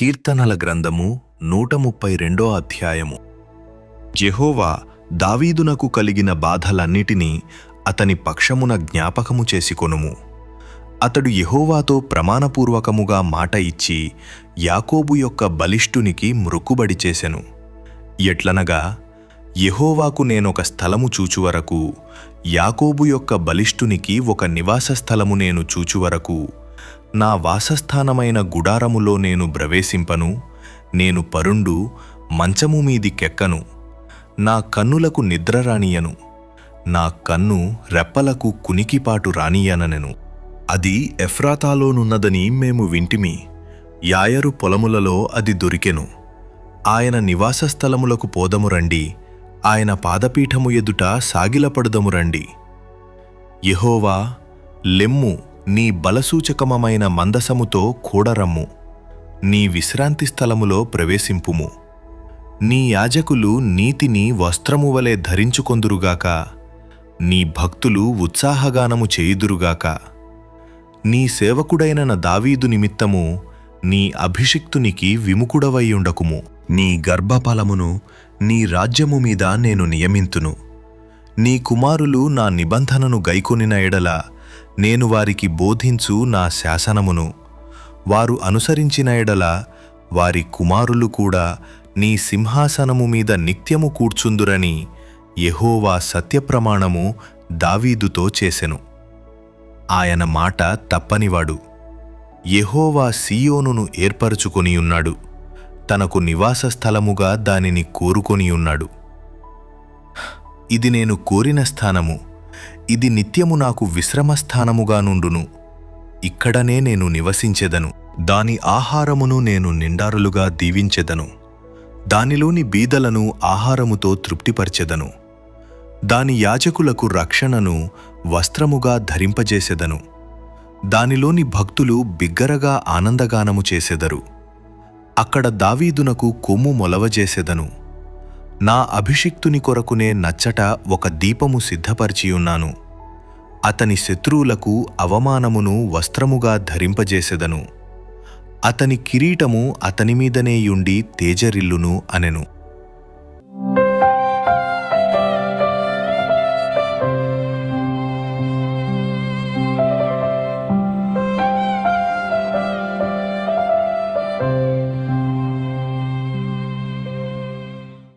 కీర్తనల గ్రంథము 132 అధ్యాయము. యెహోవా దావీదునకు కలిగిన బాధలన్నిటినీ అతని పక్షమున జ్ఞాపకము చేసుకొనుము. అతడు యెహోవాతో ప్రమాణపూర్వకముగా మాట ఇచ్చి యాకోబు యొక్క బలిష్ఠునికి మ్రొక్కుబడి చేసెను. ఎట్లనగా, యెహోవాకు నేనొక స్థలము చూచువరకు, యాకోబు యొక్క బలిష్ఠునికి ఒక నివాస స్థలము నేను చూచువరకు, నా వాసస్థానమైన గుడారములో నేను ప్రవేశింపను. నేను పరుండు మంచము మీదికెక్కను. నా కన్నులకు నిద్ర రానియను. నా కన్ను రెప్పలకు కునికిపాటు రానియననెను. అది ఎఫ్రాతాలోనున్నదని మేము వింటిమి. యాయరు పొలములలో అది దొరికెను. ఆయన నివాస స్థలములకు పోదము రండి. ఆయన పాదపీఠము ఎదుట సాగిలపడుదము రండి. యెహోవా, లెమ్ము, నీ బలసూచకమైన మందసముతో కూడరమ్ము. నీ విశ్రాంతి స్థలములో ప్రవేశింపుము. నీ యాజకులు నీతిని వస్త్రము వలె ధరించుకొందురుగాక. నీ భక్తులు ఉత్సాహగానము చేయుదురుగాక. నీ సేవకుడైన దావీదు నిమిత్తము నీ అభిషిక్తునికి విముఖుడవైయుండకుము. నీ గర్భఫలమును నీ రాజ్యము మీద నేను నియమింతును. నీ కుమారులు నా నిబంధనను గైకొనిన ఎడల నేను వారికి బోధించు నా శాసనమును వారు అనుసరించిన ఎడల వారి కుమారులు కూడా నీ సింహాసనము మీద నిత్యము కూర్చుందురని యెహోవా సత్యప్రమాణము దావీదుతో చేసెను. ఆయన మాట తప్పనివాడు. యెహోవా సీయోనును ఏర్పరచుకొనియున్నాడు. తనకు నివాస స్థలముగా దానిని కోరుకొనియున్నాడు. ఇది నేను కోరిన స్థానము. ఇది నిత్యము నాకు విశ్రమస్థానముగా నుండును. ఇక్కడనే నేను నివసించెదను. దాని ఆహారమును నేను నిండారులుగా దీవించెదను. దానిలోని బీదలను ఆహారముతో తృప్తిపరచెదను. దాని యాజకులకు రక్షణను వస్త్రముగా ధరింపజేసెదను. దానిలోని భక్తులు బిగ్గరగా ఆనందగానము చేసెదరు. అక్కడ దావీదునకు కొమ్ము మొలవజేసెదను. నా అభిషిక్తుని కొరకునే నచ్చట ఒక దీపము సిద్ధపరిచియున్నాను. అతని శత్రువులకు అవమానమును వస్త్రముగా ధరింపజేసెదను. అతని కిరీటము అతని మీదనే యుండి తేజరిల్లును అనెను.